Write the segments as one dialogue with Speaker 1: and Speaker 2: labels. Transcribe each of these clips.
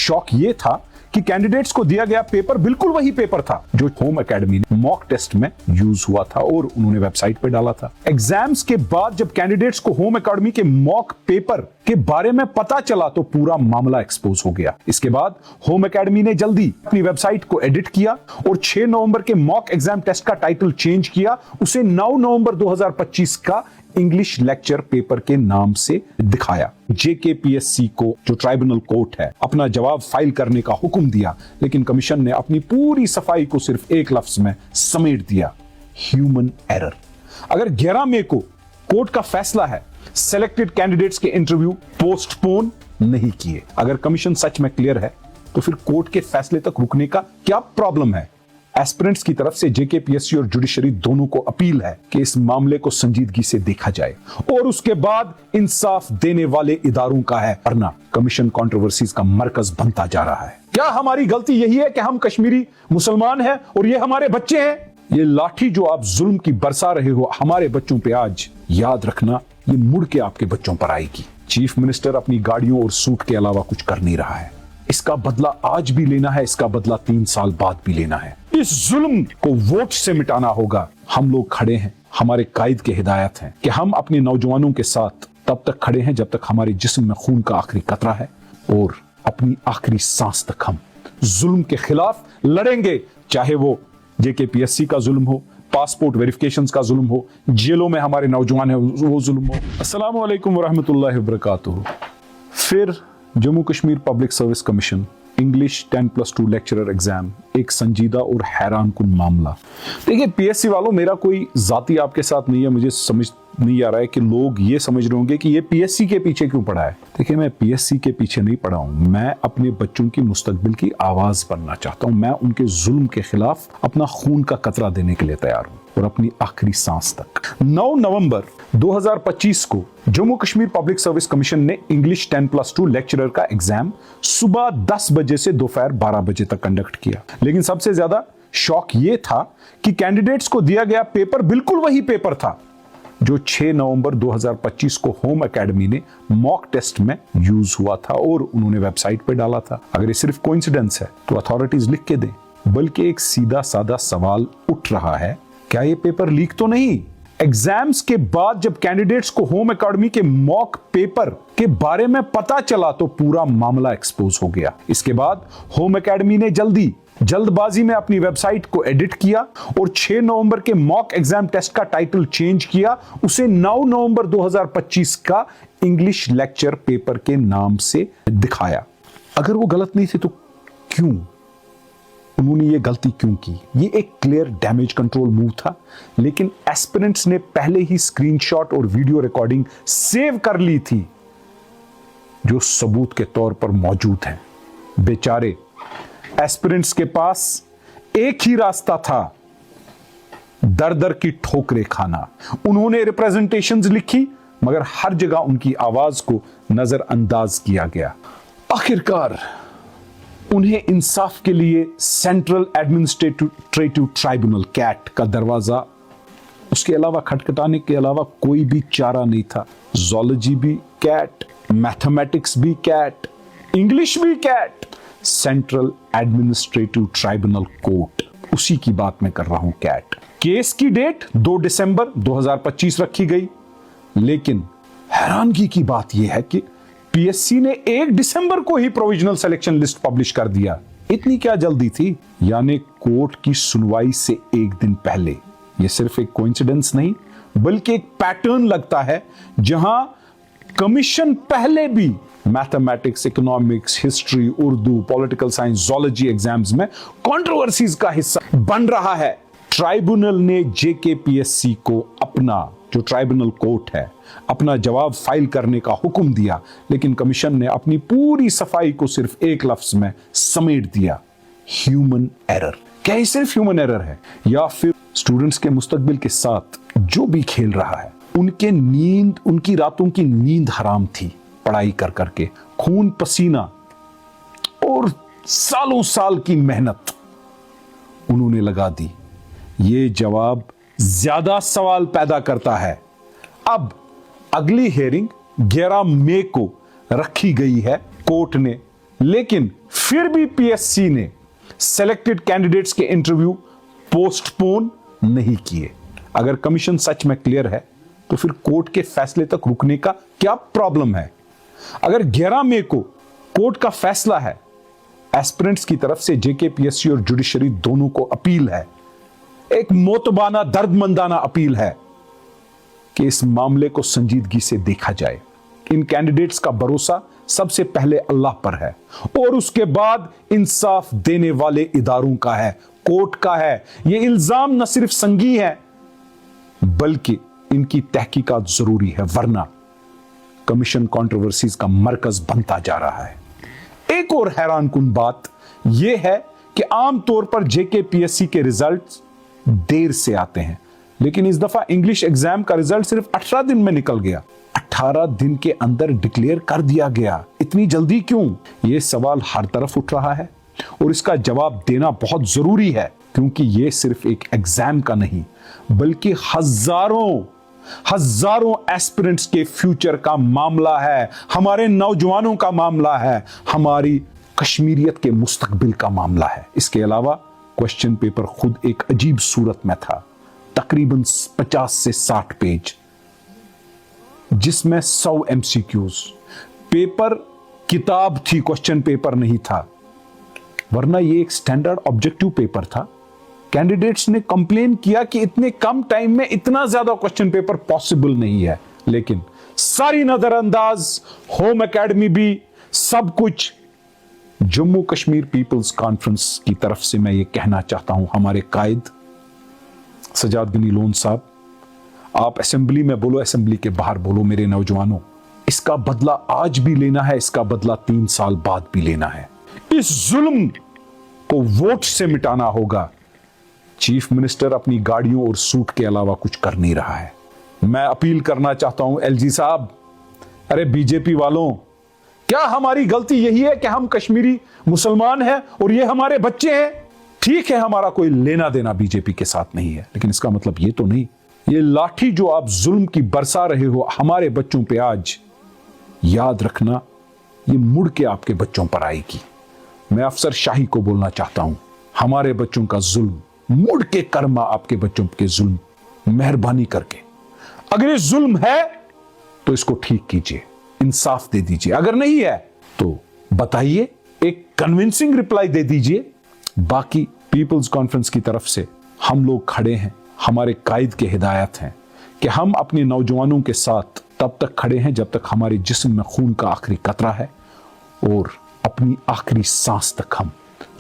Speaker 1: शौक ये था कि कैंडिडेट्स को दिया गया पेपर बिल्कुल वही पेपर था जो होम एकेडमी ने मॉक टेस्ट में यूज हुआ था और उन्होंने वेबसाइट पे डाला था। एग्जाम्स के बाद जब कैंडिडेट्स को होम एकेडमी के मॉक पेपर के बारे में पता चला तो पूरा मामला एक्सपोज हो गया। इसके बाद होम एकेडमी ने जल्दी अपनी वेबसाइट को एडिट किया और 6 नवंबर के मॉक एग्जाम टेस्ट का टाइटल चेंज किया, उसे 9 नवंबर 2025 का इंग्लिश लेक्चर पेपर के नाम से दिखाया। जेकेपीएससी को जो ट्राइब्यूनल कोर्ट है अपना जवाब फाइल करने का हुक्म दिया, लेकिन कमीशन ने अपनी पूरी सफाई को सिर्फ एक लफ्ज में समेट दिया, ह्यूमन एरर। अगर 11 मई को कोर्ट का फैसला है सिलेक्टेड कैंडिडेट्स के इंटरव्यू पोस्टपोन नहीं किए, अगर कमीशन सच में क्लियर है तो फिर कोर्ट के फैसले तक रुकने का क्या प्रॉब्लम है? एस्पिरेंट्स की तरफ से जेकेपीएससी और जुडिशरी दोनों को अपील है कि इस मामले को संजीदगी से देखा जाए और उसके बाद इंसाफ देने वाले इदारों का है वरना कमीशन कंट्रोवर्सीज का मरकज बनता जा रहा है। क्या हमारी गलती यही है कि हम कश्मीरी मुसलमान हैं और ये हमारे बच्चे हैं? ये लाठी जो आप जुल्म की बरसा रहे हो हमारे बच्चों पे, आज याद रखना ये मुड़ के आपके बच्चों पर आएगी। चीफ मिनिस्टर अपनी गाड़ियों और सूट के अलावा कुछ कर नहीं रहा है। इसका बदला आज भी लेना है, इसका बदला 3 साल बाद भी लेना है। इस जुल्म को वोट से मिटाना होगा। हम लोग खड़े हैं, हमारे कायद के हिदायत हैं कि हम अपने नौजवानों के साथ तब तक खड़े हैं जब तक हमारे जिस्म में खून का आखिरी कतरा है और अपनी आखिरी सांस तक हम जुल्म के खिलाफ लड़ेंगे, चाहे वो जेकेपीएससी का जुल्म हो, पासपोर्ट वेरिफिकेशंस का जुल्म हो, जेलों में हमारे नौजवान है वो जुल्म हो। अस्सलाम वालेकुम वरहमतुल्लाहि वबरकातुहू। फिर Jammu Kashmir public service commission English 10+2 lecturer exam, एक संजीदा और हैरान कुन मामला। देखिए पीएससी वालों, मेरा कोई जाती आपके साथ नहीं है, मुझे समझ नहीं आ रहा है कि लोग ये समझ रहे होंगे कि ये पीएससी के पीछे क्यों पड़ा है। देखिए मैं पीएससी के पीछे नहीं पड़ा हूं, मैं अपने बच्चों की मुस्तकबिल की आवाज बनना चाहता हूं। मैं उनके जुल्म के खिलाफ अपना खून का कतरा देने के लिए तैयार हूं और अपनी आखिरी सांस तक। 9 नवंबर 2025 को Jammu Kashmir public service commission ने इंग्लिश 10+2 लेक्चरर का एग्जाम सुबह 10 बजे से दोपहर 12 बजे तक कंडक्ट किया। लेकिन सबसे ज्यादा शौक यह था कि कैंडिडेट्स को दिया गया पेपर बिल्कुल वही पेपर था जो 6 नवंबर 2025 को होम एकेडमी ने मॉक टेस्ट में यूज हुआ था और उन्होंने वेबसाइट पे डाला था। अगर ये सिर्फ कोइंसिडेंस है तो अथॉरिटीज लिख के दें, बल्कि एक सीधा साधा सवाल उठ रहा है, क्या ये पेपर लीक तो नहीं? एग्जाम्स के बाद जब कैंडिडेट्स को होम एकेडमी के मॉक पेपर के बारे में पता चला तो पूरा मामला एक्सपोज हो गया। इसके बाद होम एकेडमी ने जल्दबाजी में अपनी वेबसाइट को एडिट किया और 6 नवंबर के मॉक एग्जाम टेस्ट का टाइटल चेंज किया, उसे 9 नवंबर 2025 का इंग्लिश लेक्चर पेपर के नाम से दिखाया। अगर वो गलत नहीं थे तो क्यों उन्होंने ये गलती क्यों की? ये एक क्लियर डैमेज कंट्रोल मूव था, लेकिन एस्पिरेंट्स ने पहले ही स्क्रीनशॉट और वीडियो रिकॉर्डिंग सेव कर ली थी जो सबूत के तौर पर मौजूद है। बेचारे एस्पिरेंट्स के पास एक ही रास्ता था, दर दर की ठोकरें खाना। उन्होंने रिप्रेजेंटेशंस लिखी मगर हर जगह उनकी आवाज को नजरअंदाज किया गया। आखिरकार उन्हें इंसाफ के लिए सेंट्रल एडमिनिस्ट्रेटिव ट्राइब्यूनल कैट का दरवाजा, उसके अलावा खटखटाने के अलावा कोई भी चारा नहीं था। ज़ूलॉजी भी कैट, मैथमेटिक्स भी कैट, इंग्लिश भी CAT, central administrative tribunal court, उसी की बात मैं कर रहा हूं, कैट। केस की डेट 2 दिसंबर 2025 रखी गई, लेकिन हैरानगी की बात यह है कि पीएससी ने 1 दिसंबर को ही प्रोविजनल सिलेक्शन लिस्ट पब्लिश कर दिया। इतनी क्या जल्दी थी? यानी कोर्ट की सुनवाई से एक दिन पहले। यह सिर्फ एक कोइंसिडेंस नहीं बल्कि एक पैटर्न लगता है, जहां कमीशन पहले भी mathematics, economics, history, Urdu, political science, zoology exams में कंट्रोवर्सीज का हिस्सा बन रहा है। ट्राइब्यूनल ने जेकेपीएससी को अपना जो ट्राइब्यूनल कोर्ट है अपना जवाब फाइल करने का हुक्म दिया, लेकिन कमीशन ने अपनी पूरी सफाई को सिर्फ एक लफ्ज में समेट दिया, ह्यूमन एरर। क्या ये सिर्फ ह्यूमन एरर है या फिर स्टूडेंट्स के मुस्तकबिल के साथ जो भी खेल रहा है? उनकी रातों की नींद हराम थी, पढ़ाई कर करके खून पसीना और सालों साल की मेहनत उन्होंने लगा दी। ये जवाब ज्यादा सवाल पैदा करता है। अब अगली हियरिंग 11 मई को रखी गई है। कोर्ट ने लेकिन फिर भी पीएससी ने सेलेक्टेड कैंडिडेट्स के इंटरव्यू पोस्टपोन नहीं किए। अगर कमीशन सच में क्लियर है तो फिर कोर्ट के फैसले तक रुकने का क्या प्रॉब्लम है? अगर 11 मई को कोर्ट का फैसला है, एस्पिरेंट्स की तरफ से जेकेपीएससी और जुडिशरी दोनों को अपील है, एक मोतबाना दर्दमंदाना अपील है कि इस मामले को संजीदगी से देखा जाए। इन कैंडिडेट्स का भरोसा सबसे पहले अल्लाह पर है और उसके बाद इंसाफ देने वाले इदारों का है, कोर्ट का है। यह इल्जाम न सिर्फ संगीन है बल्कि इनकी तहकीकात जरूरी है, वरना कमीशन कंट्रोवर्सीज का मरकज बनता जा रहा है। एक और हैरानकुन बात यह है कि आमतौर पर जेकेपीएससी के रिजल्ट्स देर से आते हैं, लेकिन इस दफा इंग्लिश एग्जाम का रिजल्ट सिर्फ 18 दिन में निकल गया। 18 दिन के अंदर डिक्लेयर कर दिया गया, इतनी जल्दी क्यों? यह सवाल हर तरफ उठ रहा है और इसका जवाब देना बहुत जरूरी है, क्योंकि यह सिर्फ एक एग्जाम का नहीं बल्कि हजारों एस्पिरेंट्स के फ्यूचर का मामला है, हमारे नौजवानों का मामला है, हमारी कश्मीरियत के मुस्तकबिल का मामला है। इसके अलावा क्वेश्चन पेपर खुद एक अजीब सूरत में था, तकरीबन 50 से 60 पेज, जिसमें 100 एमसीक्यूज। पेपर किताब थी, क्वेश्चन पेपर नहीं था, वरना यह एक स्टैंडर्ड ऑब्जेक्टिव पेपर था। कैंडिडेट्स ने कंप्लेन किया कि इतने कम टाइम में इतना ज्यादा क्वेश्चन पेपर पॉसिबल नहीं है, लेकिन सारी नजरअंदाज, होम एकेडमी भी, सब कुछ। जम्मू कश्मीर पीपल्स कॉन्फ्रेंस की तरफ से मैं ये कहना चाहता हूं, हमारे कायद सजाद गनी लोन साहब, आप असेंबली में बोलो, असेंबली के बाहर बोलो, मेरे नौजवानों, इसका बदला आज भी लेना है, इसका बदला 3 साल बाद भी लेना है। इस जुल्म को वोट से मिटाना होगा। चीफ मिनिस्टर अपनी गाड़ियों और सूट के अलावा कुछ कर नहीं रहा है। मैं अपील करना चाहता हूं एलजी साहब, अरे बीजेपी वालों, क्या हमारी गलती यही है कि हम कश्मीरी मुसलमान हैं और ये हमारे बच्चे हैं? ठीक है, हमारा कोई लेना देना बीजेपी के साथ नहीं है, लेकिन इसका मतलब ये तो नहीं, ये लाठी जो आप जुल्म की बरसा रहे हो हमारे बच्चों पे आज, याद रखना ये मुड़ के आपके बच्चों पर आएगी। मैं अफसर शाही को बोलना चाहता हूं, हमारे बच्चों का जुल्म मुड़ के कर्मा आपके बच्चों के जुल्म, मेहरबानी करके अगर ये जुल्म है तो इसको ठीक कीजिए, इंसाफ दे दीजिए, अगर नहीं है तो बताइए, एक कन्विंसिंग रिप्लाई दे दीजिए। बाकी पीपल्स कॉन्फ्रेंस की तरफ से हम लोग खड़े हैं, हमारे कायद के हिदायत हैं कि हम अपने नौजवानों के साथ तब तक खड़े हैं जब तक हमारे जिस्म में खून का आखिरी कतरा है और अपनी आखिरी सांस तक हम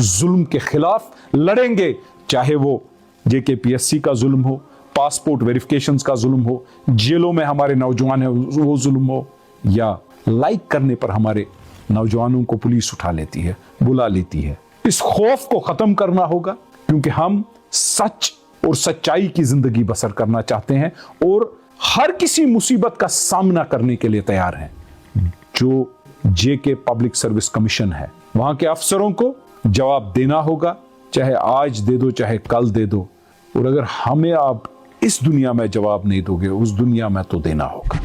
Speaker 1: जुल्म के खिलाफ लड़ेंगे, चाहे वो जेकेपीएससी का जुल्म हो, पासपोर्ट वेरिफिकेशंस का जुल्म हो, जेलों में हमारे नौजवान है वो जुल्म हो, या लाइक करने पर हमारे नौजवानों को पुलिस उठा लेती है, बुला लेती है। इस खौफ को खत्म करना होगा, क्योंकि हम सच और सच्चाई की जिंदगी बसर करना चाहते हैं और हर किसी मुसीबत का सामना करने के लिए तैयार हैं। जो जेके पब्लिक सर्विस कमीशन है, वहां के अफसरों को जवाब देना होगा, चाहे आज दे दो चाहे कल दे दो, और अगर हमें आप इस दुनिया में जवाब नहीं दोगे, उस दुनिया में तो देना होगा।